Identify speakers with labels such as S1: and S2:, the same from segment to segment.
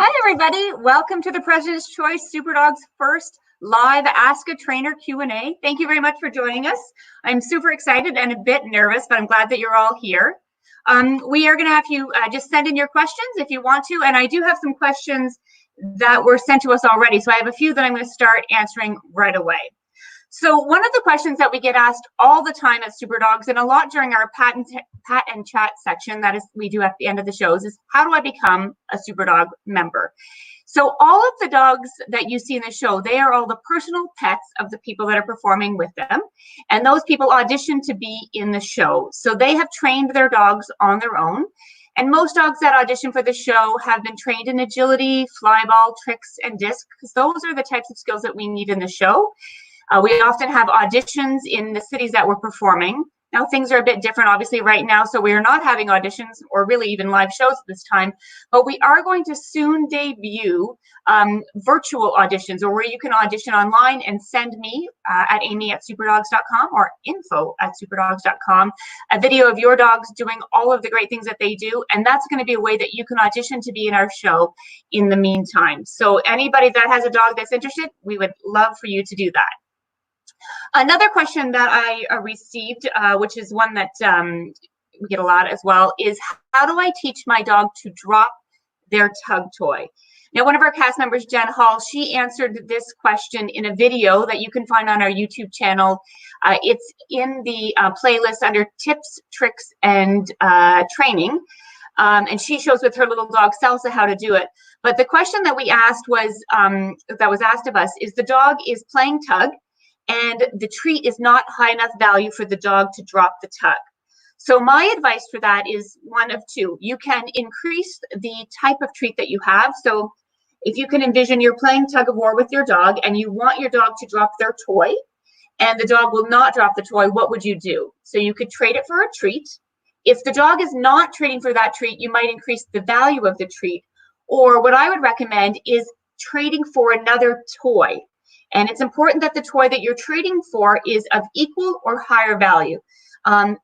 S1: Hi, everybody. Welcome to the President's Choice SuperDogs first live Ask-A-Trainer Q&A. Thank you very much for joining us. I'm super excited and a bit nervous, but I'm glad that you're all here. We are going to have you just send in your questions if you want to, and I do have some questions that were sent to us already, so I have a few that I'm going to start answering right away. So one of the questions that we get asked all the time at SuperDogs, and a lot during our pat and chat section that is we do at the end of the shows, is how do I become a SuperDog member? So all of the dogs that you see in the show, they are all the personal pets of the people that are performing with them. And those people audition to be in the show. So they have trained their dogs on their own. And most dogs that audition for the show have been trained in agility, flyball, tricks, and disc, because those are the types of skills that we need in the show. We often have auditions in the cities that we're performing. Now, things are a bit different, obviously, right now, so we are not having auditions or really even live shows at this time, but we are going to soon debut virtual auditions, or where you can audition online and send me at amy@superdogs.com or info@superdogs.com a video of your dogs doing all of the great things that they do, and that's going to be a way that you can audition to be in our show in the meantime. So anybody that has a dog that's interested, we would love for you to do that. Another question that I received, which is one that we get a lot as well, is how do I teach my dog to drop their tug toy? Now, one of our cast members, Jen Hall, she answered this question in a video that you can find on our YouTube channel. It's in the playlist under tips, tricks, and training. And she shows with her little dog Salsa how to do it. But the question that we asked was, that was asked of us, is the dog is playing tug, and the treat is not high enough value for the dog to drop the tug. So my advice for that is one of two. You can increase the type of treat that you have. So if you can envision you're playing tug of war with your dog and you want your dog to drop their toy and the dog will not drop the toy, what would you do? So you could trade it for a treat. If the dog is not trading for that treat, you might increase the value of the treat. Or what I would recommend is trading for another toy. And it's important that the toy that you're trading for is of equal or higher value.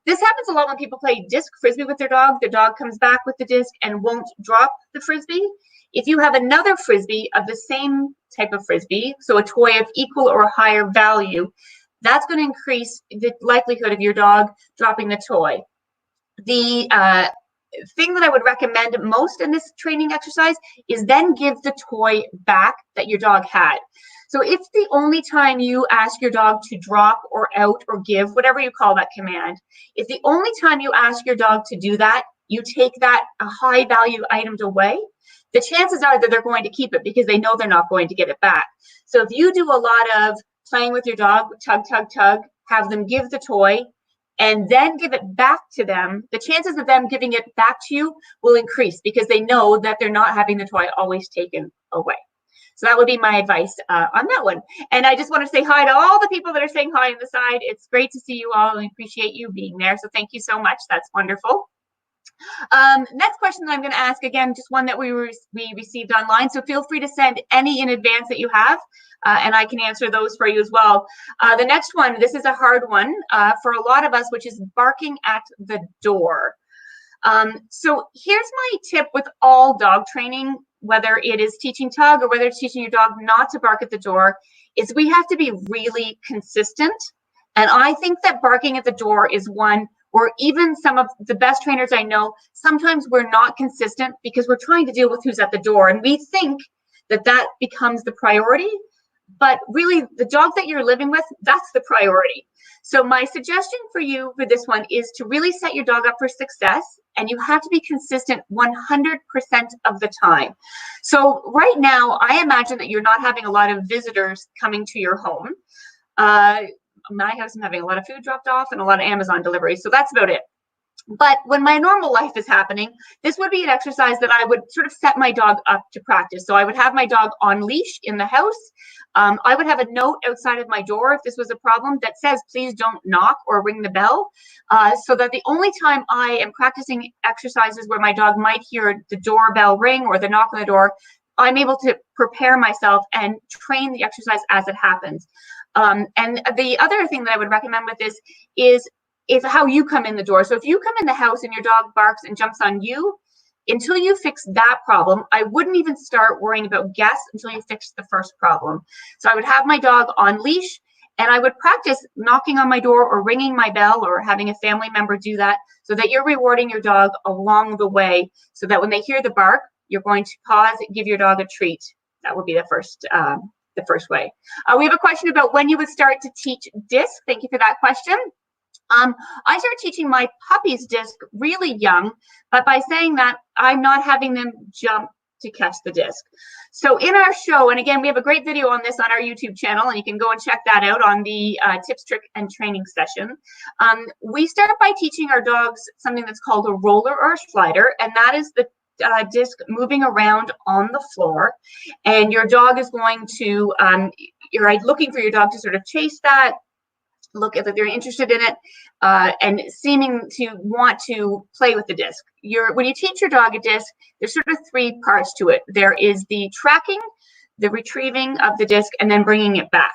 S1: This happens a lot when people play disc frisbee with their dog. The dog comes back with the disc and won't drop the frisbee. If you have another frisbee of the same type of frisbee, so a toy of equal or higher value, that's going to increase the likelihood of your dog dropping the toy. The thing that I would recommend most in this training exercise is then give the toy back that your dog had. So if the only time you ask your dog to drop or out or give, whatever you call that command, if the only time you ask your dog to do that, you take that high value item away, the chances are that they're going to keep it because they know they're not going to get it back. So if you do a lot of playing with your dog, tug, tug, tug, have them give the toy, and then give it back to them, the chances of them giving it back to you will increase because they know that they're not having the toy always taken away. So that would be my advice on that one. And I just want to say hi to all the people that are saying hi on the side. It's great to see you all and appreciate you being there. So thank you so much. That's wonderful. Next question that I'm going to ask, again, just one that we received online. So feel free to send any in advance that you have, and I can answer those for you as well. The next one, this is a hard one for a lot of us, which is barking at the door. So here's my tip with all dog training, whether it is teaching tug or whether it's teaching your dog not to bark at the door, is we have to be really consistent. And I think that barking at the door is one where even some of the best trainers I know, sometimes we're not consistent because we're trying to deal with who's at the door. And we think that that becomes the priority, but really the dog that you're living with, that's the priority. So my suggestion for you for this one is to really set your dog up for success, and you have to be consistent 100% of the time. So right now, I imagine that you're not having a lot of visitors coming to your home. My house, I'm having a lot of food dropped off and a lot of Amazon deliveries, so that's about it. But when my normal life is happening, this would be an exercise that I would sort of set my dog up to practice. So I would have my dog on leash in the house. I would have a note outside of my door if this was a problem that says, please don't knock or ring the bell, so that the only time I am practicing exercises where my dog might hear the doorbell ring or the knock on the door, I'm able to prepare myself and train the exercise as it happens. And the other thing that I would recommend with this is how you come in the door. So if you come in the house and your dog barks and jumps on you, until you fix that problem, I wouldn't even start worrying about guests until you fix the first problem. So I would have my dog on leash, and I would practice knocking on my door or ringing my bell or having a family member do that, so that you're rewarding your dog along the way, so that when they hear the bark, you're going to pause and give your dog a treat. That would be the first way. We have a question about when you would start to teach disc. Thank you for that question. I started teaching my puppies disc really young, but by saying that, I'm not having them jump to catch the disc. So in our show, and again, we have a great video on this on our YouTube channel, and you can go and check that out on the tips, trick, and training session. We start by teaching our dogs something that's called a roller or a slider, and that is the disc moving around on the floor, and your dog is going to, you're looking for your dog to sort of chase that, look at that they're interested in it, and seeming to want to play with the disc. When you teach your dog a disc, there's sort of three parts to it. There is the tracking, the retrieving of the disc, and then bringing it back.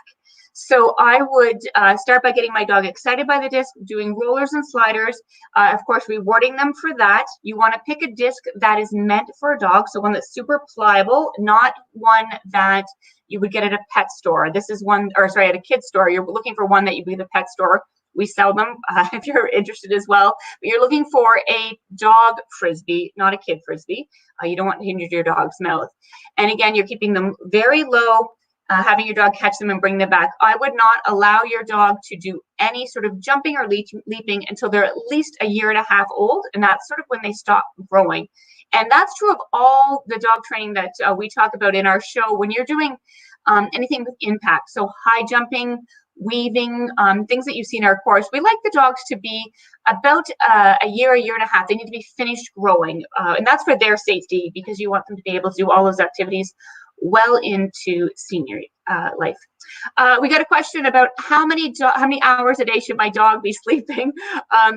S1: So I would start by getting my dog excited by the disc, doing rollers and sliders, of course, rewarding them for that. You want to pick a disc that is meant for a dog, so one that's super pliable, not one that you would get at a pet store. This is one, or sorry, at a kid's store. You're looking for one that you'd be at the pet store. We sell them if you're interested as well. But you're looking for a dog frisbee, not a kid frisbee. You don't want to hinder your dog's mouth. And again, you're keeping them very low, having your dog catch them and bring them back. I would not allow your dog to do any sort of jumping or leaping until they're at least 1.5 years old, and that's sort of when they stop growing. And that's true of all the dog training that we talk about in our show. When you're doing anything with impact, so high jumping, weaving, things that you see in our course, we like the dogs to be about 1 year, 1.5 years. They need to be finished growing, and that's for their safety, because you want them to be able to do all those activities well into senior life. We got a question about how many hours a day should my dog be sleeping?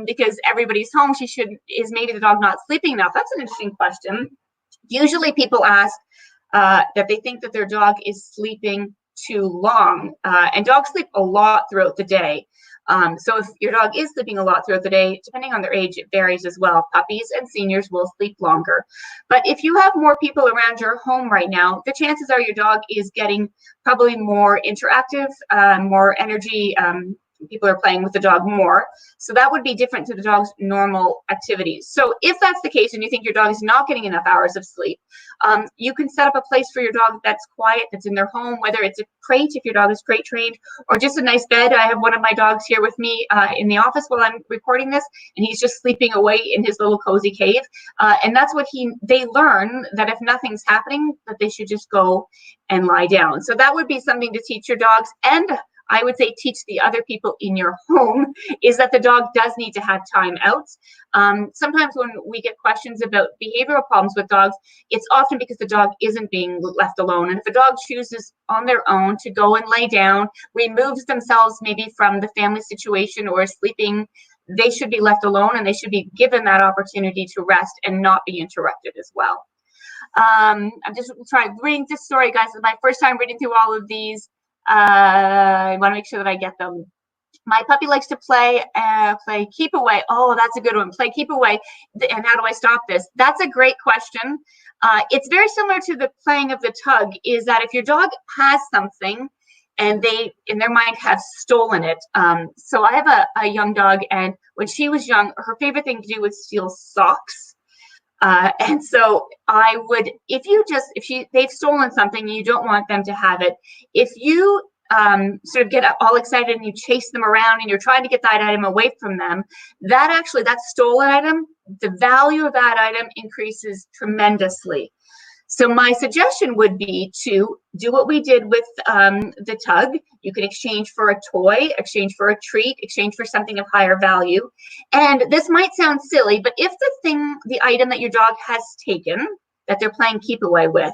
S1: Because everybody's home, is maybe the dog not sleeping enough? That's an interesting question. Usually people ask that they think that their dog is sleeping too long, and dogs sleep a lot throughout the day. So if your dog is sleeping a lot throughout the day, depending on their age, it varies as well. Puppies and seniors will sleep longer. But if you have more people around your home right now, the chances are your dog is getting probably more interactive, more energy. People are playing with the dog more. So that would be different to the dog's normal activities. So if that's the case and you think your dog is not getting enough hours of sleep, you can set up a place for your dog that's quiet, that's in their home, whether it's a crate if your dog is crate trained, or just a nice bed. I have one of my dogs here with me in the office while I'm recording this, and he's just sleeping away in his little cozy cave. And that's what they learn, that if nothing's happening, that they should just go and lie down. So that would be something to teach your dogs, and I would say teach the other people in your home, is that the dog does need to have time out. Sometimes when we get questions about behavioral problems with dogs, it's often because the dog isn't being left alone. And if a dog chooses on their own to go and lay down, removes themselves maybe from the family situation or is sleeping, they should be left alone, and they should be given that opportunity to rest and not be interrupted as well. I'm just trying to read this story, guys. It's my first time reading through all of these. I want to make sure that I get them. My puppy likes to play keep away. Oh, that's a good one. Play keep away. And how do I stop this? That's a great question. It's very similar to the playing of the tug, is that if your dog has something and they, in their mind, have stolen it. So I have a young dog, and when she was young, her favorite thing to do was steal socks. And so I would, they've stolen something and you don't want them to have it, if you sort of get all excited and you chase them around and you're trying to get that item away from them, that stolen item, the value of that item increases tremendously. So my suggestion would be to do what we did with the tug. You can exchange for a toy, exchange for a treat, exchange for something of higher value. And this might sound silly, but if the item that your dog has taken, that they're playing keep away with,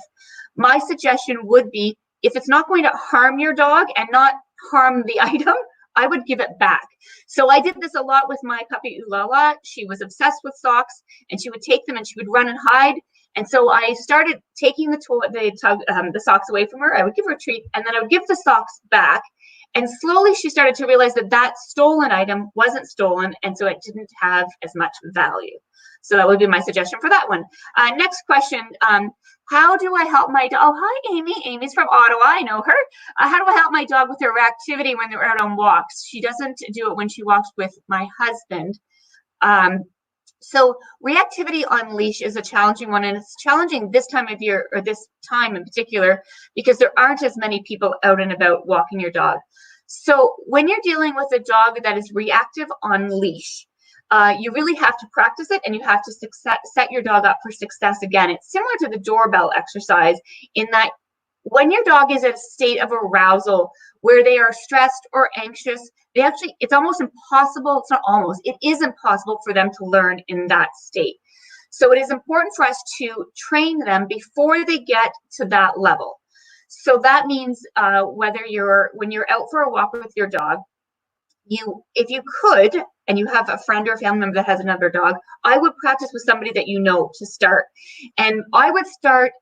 S1: my suggestion would be, if it's not going to harm your dog and not harm the item, I would give it back. So I did this a lot with my puppy Ulala. She was obsessed with socks, and she would take them and she would run and hide. And so I started taking the socks away from her. I would give her a treat, and then I would give the socks back. And slowly she started to realize that stolen item wasn't stolen, and so it didn't have as much value. So that would be my suggestion for that one. Next question. How do I help my dog? Oh, hi, Amy. Amy's from Ottawa. I know her. How do I help my dog with her activity when they're out on walks? She doesn't do it when she walks with my husband. So reactivity on leash is a challenging one, and it's challenging this time of year, or this time in particular, because there aren't as many people out and about walking your dog. So when you're dealing with a dog that is reactive on leash, you really have to practice it, and you have to set your dog up for success again. It's similar to the doorbell exercise in that when your dog is in a state of arousal where they are stressed or anxious, it's almost impossible. It's not almost, it is impossible for them to learn in that state. So it is important for us to train them before they get to that level. So that means when you're out for a walk with your dog, if you could, and you have a friend or a family member that has another dog, I would practice with somebody that you know to start. And I would start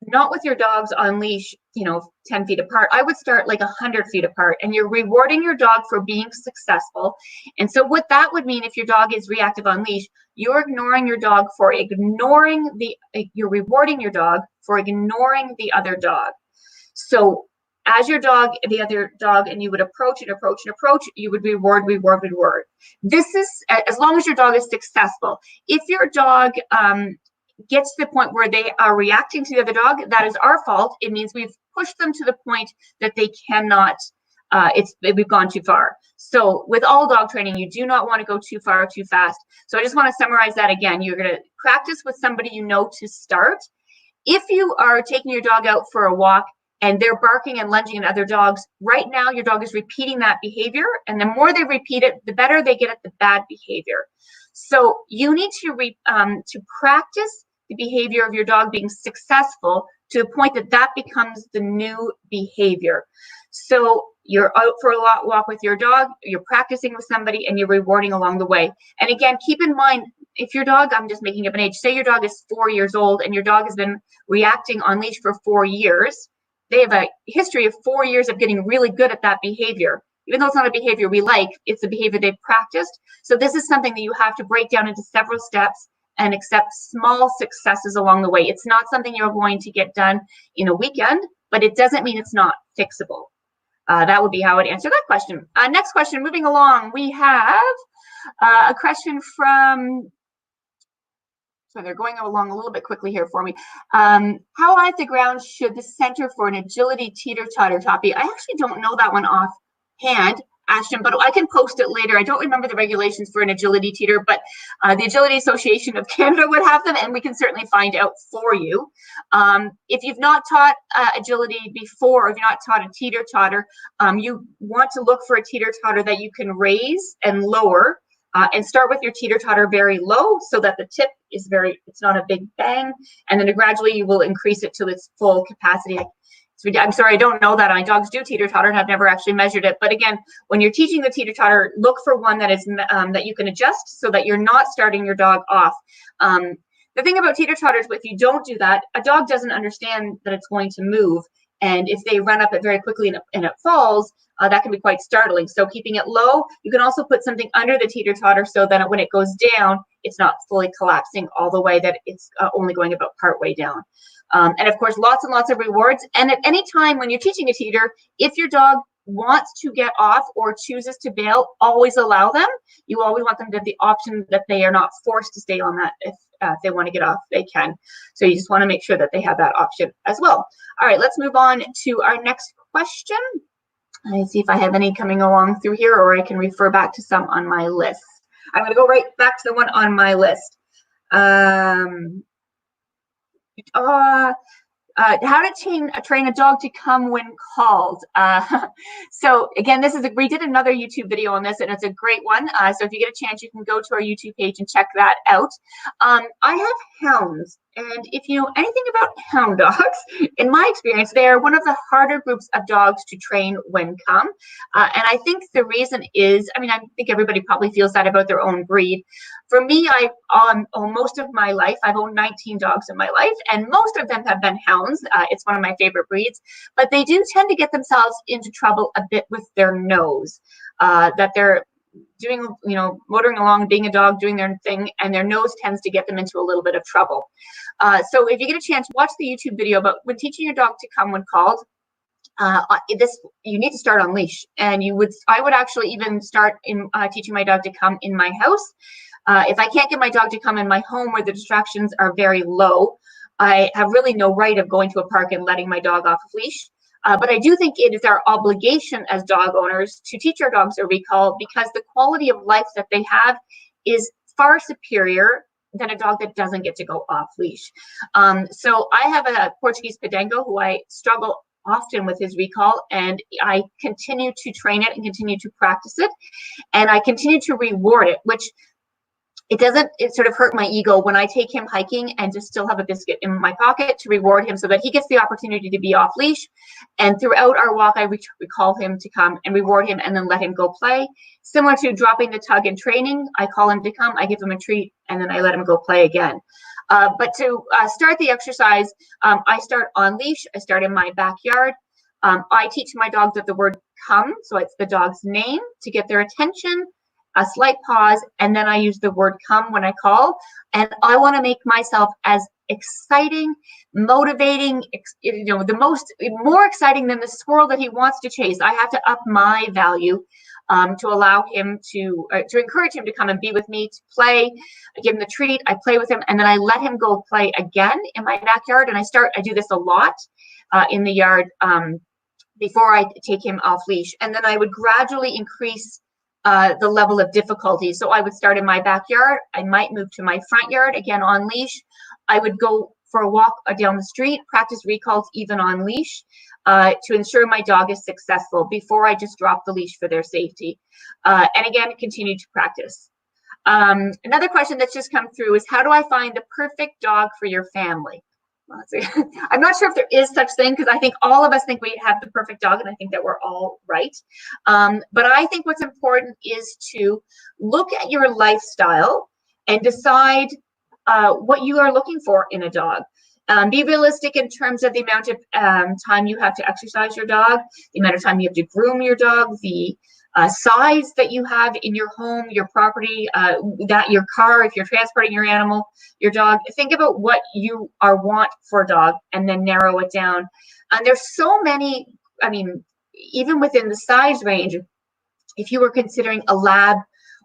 S1: not with your dogs on leash, 10 feet apart. I would start like 100 feet apart, and you're rewarding your dog for being successful. And so what that would mean, if your dog is reactive on leash, you're rewarding your dog for ignoring the other dog. So as the other dog, and you would approach and approach and approach, you would reward. This is as long as your dog is successful. If your dog gets to the point where they are reacting to the other dog, that is our fault. It means we've pushed them to the point that they cannot, we've gone too far. So with all dog training, you do not want to go too far, too fast. So I just want to summarize that again. You're going to practice with somebody you know to start. If you are taking your dog out for a walk and they're barking and lunging at other dogs, right now your dog is repeating that behavior. And the more they repeat it, the better they get at the bad behavior. So you need to practice the behavior of your dog being successful to the point that becomes the new behavior. So you're out for a walk with your dog, you're practicing with somebody, and you're rewarding along the way. And again, keep in mind, if your dog, I'm just making up an age, say your dog is 4 years old and your dog has been reacting on leash for 4 years, they have a history of 4 years of getting really good at that behavior. Even though it's not a behavior we like, it's a behavior they've practiced. So this is something that you have to break down into several steps and accept small successes along the way. It's not something you're going to get done in a weekend, but it doesn't mean it's not fixable. That would be how I would answer that question. Next question, moving along, we have a question from, so they're going along a little bit quickly here for me. How high off the ground should the center for an agility teeter-totter top be? I actually don't know that one offhand, Ashton, but I can post it later. I don't remember the regulations for an agility teeter, but the Agility Association of Canada would have them, and we can certainly find out for you. If you've not taught agility before, or if you've not taught a teeter-totter, you want to look for a teeter-totter that you can raise and lower, and start with your teeter-totter very low so that the tip is it's not a big bang, and then gradually you will increase it to its full capacity. I'm sorry, I don't know that. My dogs do teeter-totter, and I've never actually measured it. But again, when you're teaching the teeter-totter, look for one that is that you can adjust so that you're not starting your dog off. The thing about teeter-totters, if you don't do that, a dog doesn't understand that it's going to move. And if they run up it very quickly and it falls, that can be quite startling. So keeping it low, you can also put something under the teeter-totter so that when it goes down, it's not fully collapsing all the way, that it's only going about part way down. And of course, lots and lots of rewards. And at any time when you're teaching a teeter, if your dog wants to get off or chooses to bail, always allow them. You always want them to have the option that they are not forced to stay on that. If they want to get off, they can. So you just want to make sure that they have that option as well. All right, let's move on to our next question. Let me see if I have any coming along through here, or I can refer back to some on my list. I'm going to go right back to the one on my list. How to train a dog to come when called. So again, we did another YouTube video on this, and it's a great one. So if you get a chance, you can go to our YouTube page and check that out. I have hounds, and if you know anything about hound dogs, in my experience, they are one of the harder groups of dogs to train when come. And I think the reason is, I think everybody probably feels that about their own breed. For me, I've owned most of my life. I've owned 19 dogs in my life, and most of them have been hounds. It's one of my favorite breeds, but they do tend to get themselves into trouble a bit with their nose. That doing, motoring along, being a dog, doing their thing, and their nose tends to get them into a little bit of trouble. So if you get a chance, watch the YouTube video about when teaching your dog to come when called. You need to start on leash, and I would actually even start in teaching my dog to come in my house. If I can't get my dog to come in my home where the distractions are very low, I have really no right of going to a park and letting my dog off of leash. But I do think it is our obligation as dog owners to teach our dogs a recall, because the quality of life that they have is far superior than a dog that doesn't get to go off leash. So I have a Portuguese Podengo who I struggle often with his recall, and I continue to train it and continue to practice it, and I continue to reward it, which it sort of hurt my ego when I take him hiking and just still have a biscuit in my pocket to reward him so that he gets the opportunity to be off leash. And throughout our walk, I recall him to come and reward him and then let him go play. Similar to dropping the tug in training, I call him to come, I give him a treat, and then I let him go play again. But to start the exercise, I start on leash. I start in my backyard. I teach my dogs that the word come, so it's the dog's name, to get their attention, a slight pause, and then I use the word come when I call. And I want to make myself as exciting, motivating, more exciting than the squirrel that he wants to chase. I have to up my value to allow him to encourage him to come and be with me, to play. I give him the treat, I play with him, and then I let him go play again in my backyard. And I do this a lot in the yard before I take him off leash. And then I would gradually increase the level of difficulty. So I would start in my backyard. I might move to my front yard, again on leash. I would go for a walk down the street, practice recalls even on leash, to ensure my dog is successful before I just drop the leash for their safety. And again, continue to practice. Another question that's just come through is, how do I find the perfect dog for your family? I'm not sure if there is such thing, because I think all of us think we have the perfect dog, and I think that we're all right. But I think what's important is to look at your lifestyle and decide what you are looking for in a dog. Be realistic in terms of the amount of time you have to exercise your dog, the amount of time you have to groom your dog, the size that you have in your home, your property, your car, if you're transporting your animal, your dog. Think about what you want for a dog and then narrow it down. And there's so many, even within the size range, if you were considering a lab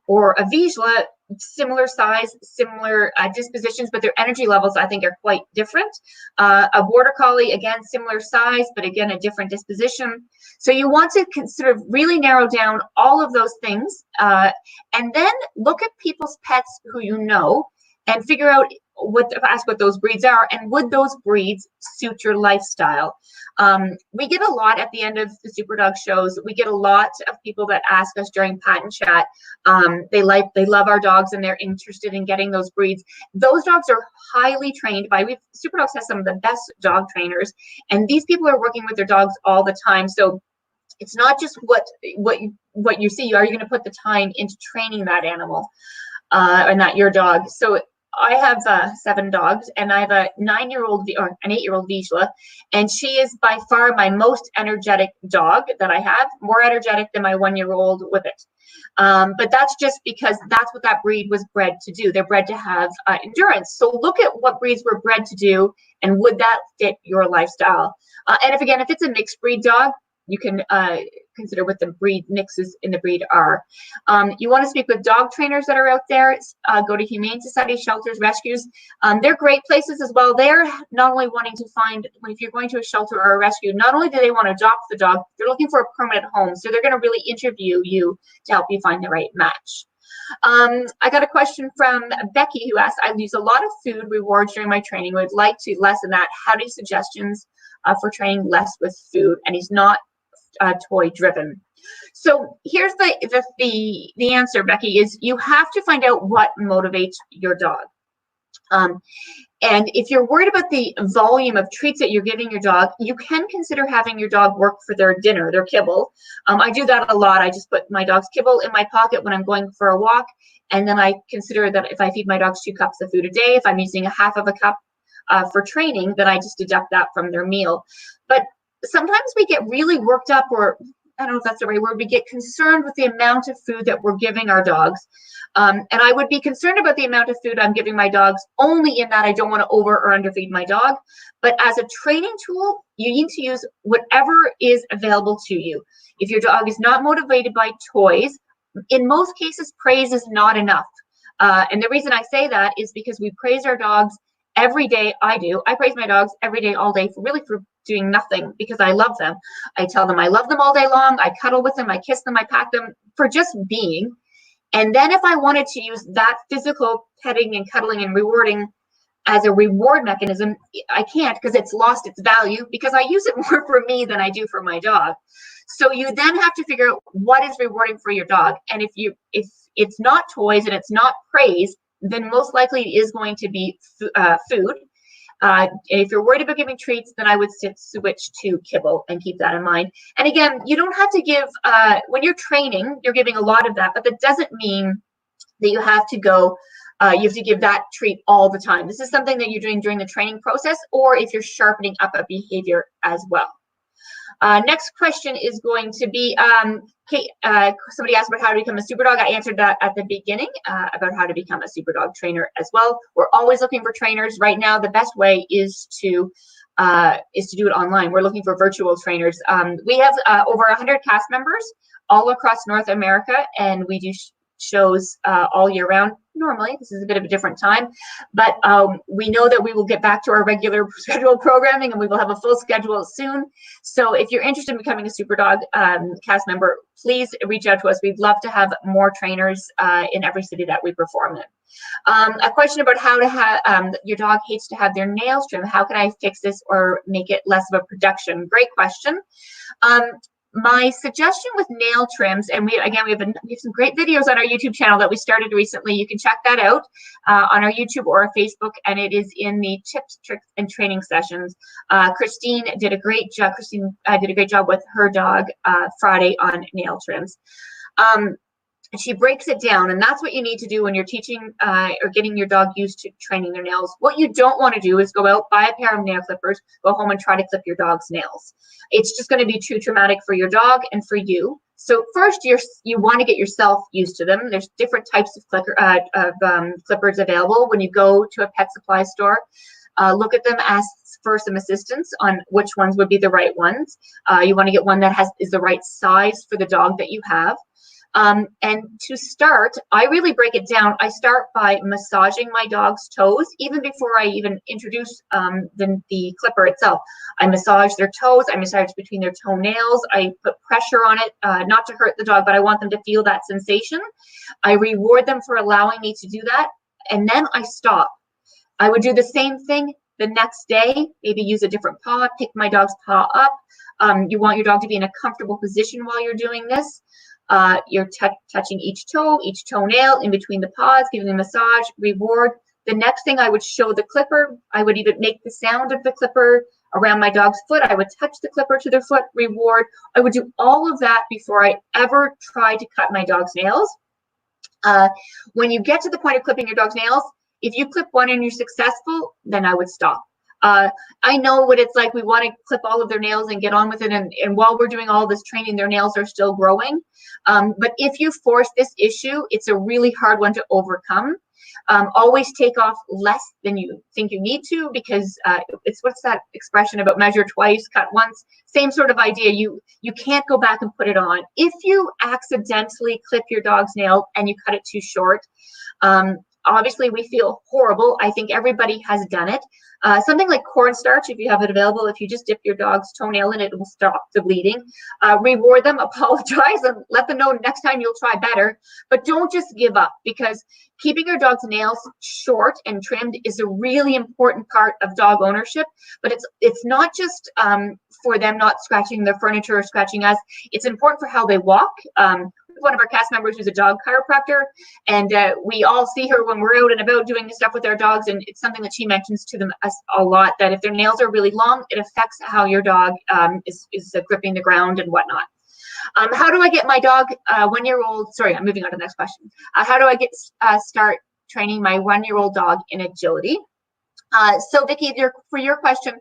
S1: or a Vizsla, similar size, similar dispositions, but their energy levels, I think, are quite different. A border collie, again, similar size, but again, a different disposition. So you want to consider really narrow down all of those things, and then look at people's pets who you know and figure out ask what those breeds are, and would those breeds suit your lifestyle. We get a lot at the end of the SuperDog shows. We get a lot of people that ask us during Pat and Chat. They love our dogs and they're interested in getting those breeds. Those dogs are highly trained by SuperDogs has some of the best dog trainers, and these people are working with their dogs all the time. So it's not just what you see. Are you going to put the time into training that animal and not your dog? So I have 7 dogs, and I have a 9-year-old or an 8-year-old Vizsla, and she is by far my most energetic dog that I have, more energetic than my 1-year-old Whippet. But that's just because that's what that breed was bred to do. They're bred to have endurance. So look at what breeds were bred to do, and would that fit your lifestyle? And if it's a mixed breed dog, you can consider what the breed mixes in the breed are. You want to speak with dog trainers that are out there. Go to Humane Society, shelters, rescues. They're great places as well. They're not only wanting to find, if you're going to a shelter or a rescue, not only do they want to adopt the dog, they're looking for a permanent home. So they're going to really interview you to help you find the right match. I got a question from Becky who asked, I use a lot of food rewards during my training. Would like to lessen that. How do you suggestions for training less with food? And he's not toy driven. So here's the answer, Becky, is you have to find out what motivates your dog. And if you're worried about the volume of treats that you're giving your dog, you can consider having your dog work for their dinner, their kibble. I do that a lot. I just put my dog's kibble in my pocket when I'm going for a walk. And then I consider that if I feed my dogs 2 cups of food a day, if I'm using a half of a cup for training, then I just deduct that from their meal. But sometimes we get really worked up, or I don't know if that's the right word, we get concerned with the amount of food that we're giving our dogs. And I would be concerned about the amount of food I'm giving my dogs only in that I don't want to over or underfeed my dog. But as a training tool, you need to use whatever is available to you. If your dog is not motivated by toys, in most cases, praise is not enough. And the reason I say that is because we praise our dogs every day. I praise my dogs every day, all day, for doing nothing, because I love them. I tell them I love them all day long. I cuddle with them. I kiss them. I pat them for just being. And then if I wanted to use that physical petting and cuddling and rewarding as a reward mechanism, I can't, because it's lost its value, because I use it more for me than I do for my dog. So you then have to figure out what is rewarding for your dog. And if it's not toys and it's not praise, then most likely it is going to be food. If you're worried about giving treats, then I would switch to kibble and keep that in mind. And again, you don't have to give, when you're training, you're giving a lot of that, but that doesn't mean that you have to go, you have to give that treat all the time. This is something that you're doing during the training process, or if you're sharpening up a behavior as well. Next question is going to be, somebody asked about how to become a super dog. I answered that at the beginning about how to become a super dog trainer as well. We're always looking for trainers. Right now, the best way is to do it online. We're looking for virtual trainers. We have over 100 cast members all across North America, and we do shows all year round. Normally, this is a bit of a different time, but we know that we will get back to our regular scheduled programming, and we will have a full schedule soon. So if you're interested in becoming a SuperDog cast member, please reach out to us. We'd love to have more trainers in every city that we perform in. A question about how to have, your dog hates to have their nails trimmed. How can I fix this or make it less of a production? Great question. My suggestion with nail trims, and we have some great videos on our YouTube channel that we started recently. You can check that out on our YouTube or our Facebook, and it is in the tips, tricks, and training sessions. Christine did a great job. With her dog Friday on nail trims. She breaks it down, and that's what you need to do when you're teaching or getting your dog used to training their nails. What you don't want to do is go out, buy a pair of nail clippers, go home and try to clip your dog's nails. It's just going to be too traumatic for your dog and for you. So first, you want to get yourself used to them. There's different types of clippers available. When you go to a pet supply store, look at them, ask for some assistance on which ones would be the right ones. You want to get one that is the right size for the dog that you have. And to start, I really break it down. I start by massaging my dog's toes, even before I even introduce the clipper itself. I massage their toes. I massage between their toenails. I put pressure on it, not to hurt the dog, but I want them to feel that sensation. I reward them for allowing me to do that, and then I stop. I would do the same thing the next day, maybe use a different paw, pick my dog's paw up. You want your dog to be in a comfortable position while you're doing this. You're touching each toe, each toenail, in between the paws, giving a massage, reward. The next thing, I would show the clipper. I would even make the sound of the clipper around my dog's foot. I would touch the clipper to their foot, reward. I would do all of that before I ever try to cut my dog's nails. When you get to the point of clipping your dog's nails, if you clip one and you're successful, then I would stop. I know what it's like. We want to clip all of their nails and get on with it. And while we're doing all this training, their nails are still growing. But if you force this issue, it's a really hard one to overcome. Always take off less than you think you need to, because what's that expression about measure twice, cut once? Same sort of idea. You can't go back and put it on. If you accidentally clip your dog's nail and you cut it too short, obviously we feel horrible. I think everybody has done it. Something like cornstarch, if you have it available, if you just dip your dog's toenail in it, it will stop the bleeding. Reward them, apologize, and let them know next time you'll try better. But don't just give up, because keeping your dog's nails short and trimmed is a really important part of dog ownership. But it's not just for them not scratching their furniture or scratching us. It's important for how they walk. One of our cast members who's a dog chiropractor, and we all see her when we're out and about doing stuff with our dogs, and it's something that she mentions to them a lot, that if their nails are really long, it affects how your dog is gripping the ground and whatnot. How do I get my dog 1-year-old? Sorry, I'm moving on to the next question. How do I start training my 1-year-old dog in agility? So Vicki, for your question,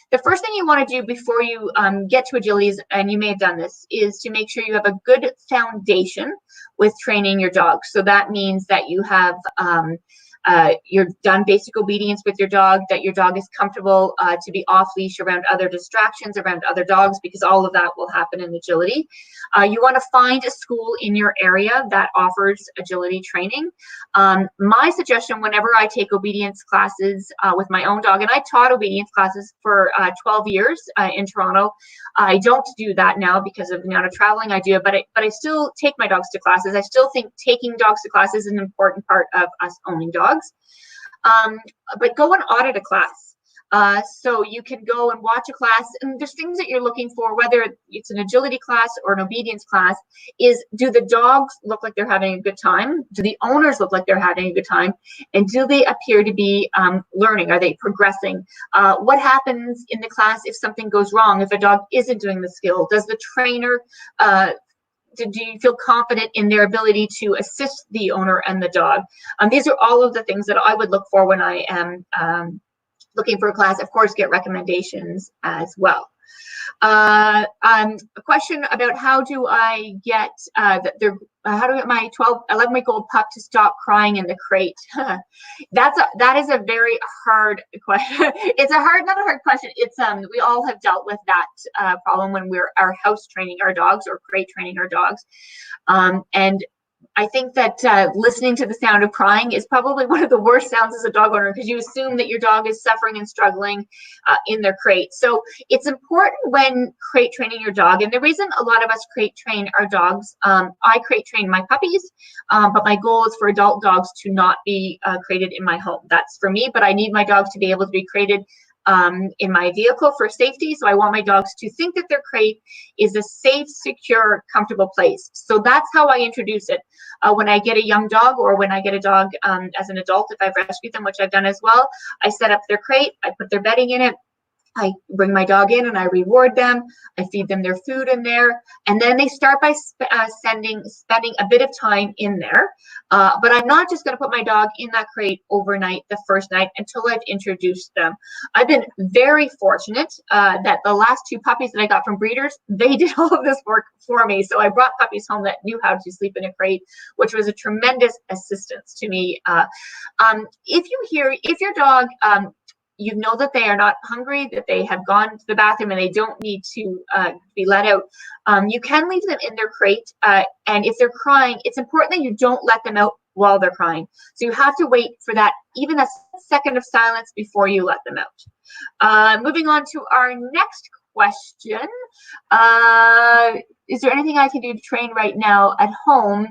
S1: the first thing you want to do before you get to agility is, and you may have done this, is to make sure you have a good foundation with training your dog. So that means that you have you're done basic obedience with your dog, that your dog is comfortable to be off leash around other distractions, around other dogs, because all of that will happen in agility. You want to find a school in your area that offers agility training. My suggestion whenever I take obedience classes with my own dog, and I taught obedience classes for 12 years in Toronto. I don't do that now because of the amount of traveling I do, but I still take my dogs to classes. I still think taking dogs to classes is an important part of us owning dogs. But go and audit a class. So you can go and watch a class, and there's things that you're looking for, whether it's an agility class or an obedience class, is do the dogs look like they're having a good time? Do the owners look like they're having a good time? And do they appear to be learning? Are they progressing? What happens in the class if something goes wrong, if a dog isn't doing the skill? Does the trainer do you feel confident in their ability to assist the owner and the dog? These are all of the things that I would look for when I am looking for a class. Of course, get recommendations as well. A question about how do I get how do I get my 11-week-old pup to stop crying in the crate? That is a very hard question. It's not a hard question. It's we all have dealt with that problem when we're house training our dogs or crate training our dogs, and I think that listening to the sound of crying is probably one of the worst sounds as a dog owner, because you assume that your dog is suffering and struggling in their crate. So it's important when crate training your dog, and the reason a lot of us crate train our dogs, I crate train my puppies, but my goal is for adult dogs to not be crated in my home. That's for me, but I need my dogs to be able to be crated in my vehicle for safety. So I want my dogs to think that their crate is a safe, secure, comfortable place. So that's how I introduce it. When I get a young dog, or when I get a dog as an adult, if I've rescued them, which I've done as well, I set up their crate, I put their bedding in it, I bring my dog in and I reward them. I feed them their food in there. And then they start by spending a bit of time in there. But I'm not just going to put my dog in that crate overnight, the first night, until I've introduced them. I've been very fortunate that the last 2 puppies that I got from breeders, they did all of this work for me. So I brought puppies home that knew how to sleep in a crate, which was a tremendous assistance to me. If your dog, you know that they are not hungry, that they have gone to the bathroom and they don't need to be let out, you can leave them in their crate. And if they're crying, it's important that you don't let them out while they're crying. So you have to wait for that, even a second of silence before you let them out. Moving on to our next question. Is there anything I can do to train right now at home?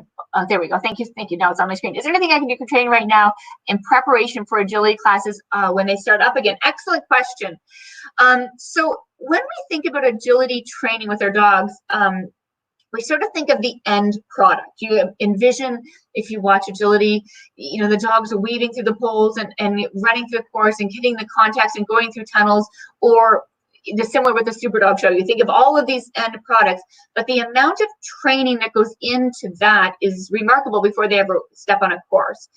S1: There we go. Thank you. Now it's on my screen. Is there anything I can do to train right now in preparation for agility classes when they start up again? Excellent question. So when we think about agility training with our dogs, we sort of think of the end product. You envision, if you watch agility, the dogs are weaving through the poles and running through the course and hitting the contacts and going through tunnels, or similar with the SuperDog show. You think of all of these end products, but the amount of training that goes into that is remarkable before they ever step on a course.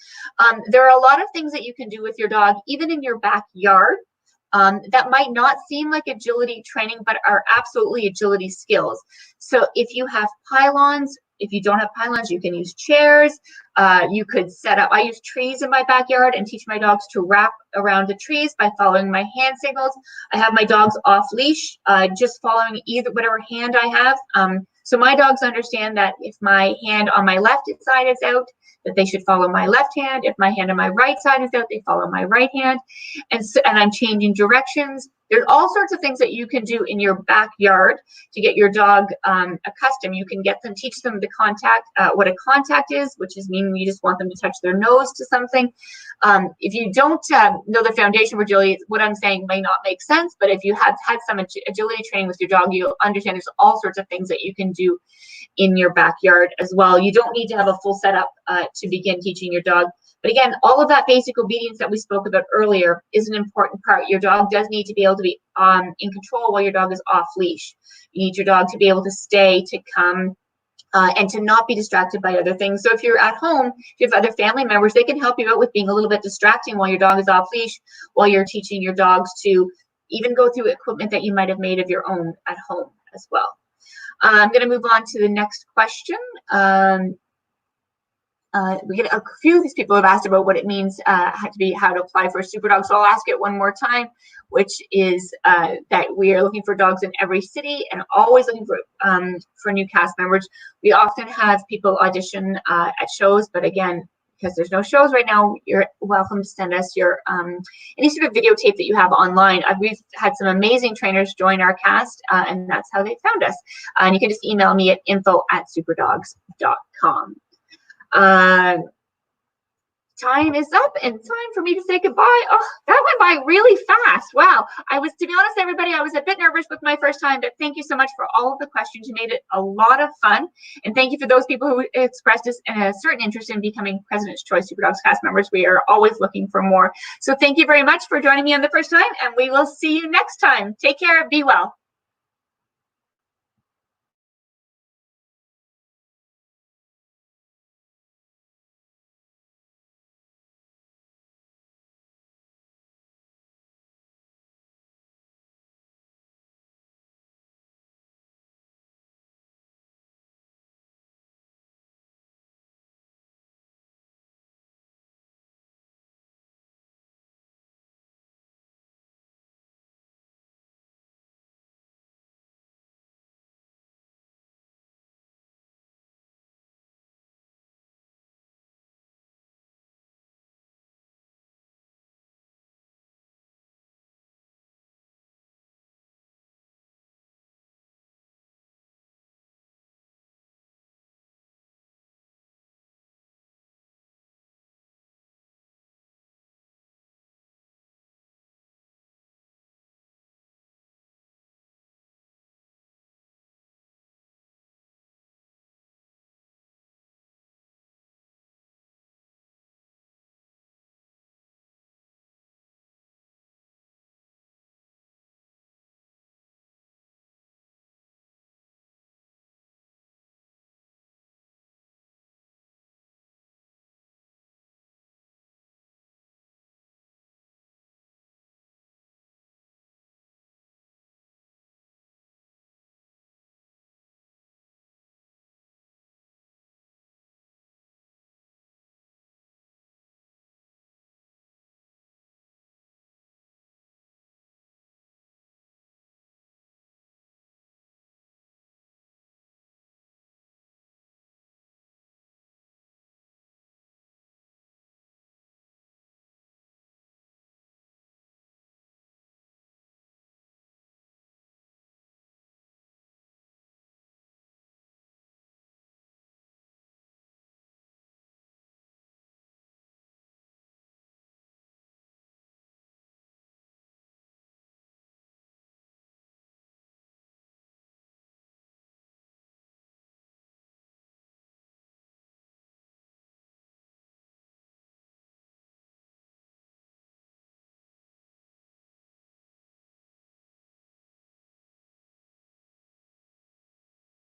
S1: There are a lot of things that you can do with your dog, even in your backyard, that might not seem like agility training, but are absolutely agility skills. So if you have pylons, if you don't have pylons, you can use chairs. You could set up, I use trees in my backyard and teach my dogs to wrap around the trees by following my hand signals. I have my dogs off leash, just following whatever hand I have. So my dogs understand that if my hand on my left side is out, that they should follow my left hand. If my hand on my right side is out, they follow my right hand. And I'm changing directions. There's all sorts of things that you can do in your backyard to get your dog accustomed. You can teach them the contact, what a contact is, which is meaning you just want them to touch their nose to something. If you don't know the foundation for agility, what I'm saying may not make sense, but if you have had some agility training with your dog, you'll understand there's all sorts of things that you can do in your backyard as well. You don't need to have a full setup to begin teaching your dog. But again, all of that basic obedience that we spoke about earlier is an important part. Your dog does need to be able to be in control while your dog is off leash. You need your dog to be able to stay, to come, and to not be distracted by other things. So if you're at home, if you have other family members, they can help you out with being a little bit distracting while your dog is off leash, while you're teaching your dogs to even go through equipment that you might have made of your own at home as well. I'm going to move on to the next question. We get a few of these people have asked about what it means how to apply for a super dog. So I'll ask it one more time, which is that we are looking for dogs in every city and always looking for new cast members. We often have people audition at shows, but again, because there's no shows right now, you're welcome to send us your any sort of videotape that you have online. We've had some amazing trainers join our cast, and that's how they found us. And you can just email me at info@superdogs.com. Time is up and time for me to say goodbye. Oh, that went by really fast. Wow. To be honest, everybody, I was a bit nervous with my first time, but thank you so much for all of the questions. You made it a lot of fun. And thank you for those people who expressed a certain interest in becoming President's Choice SuperDogs cast members. We are always looking for more. So thank you very much for joining me on the first time, and we will see you next time. Take care. Be well.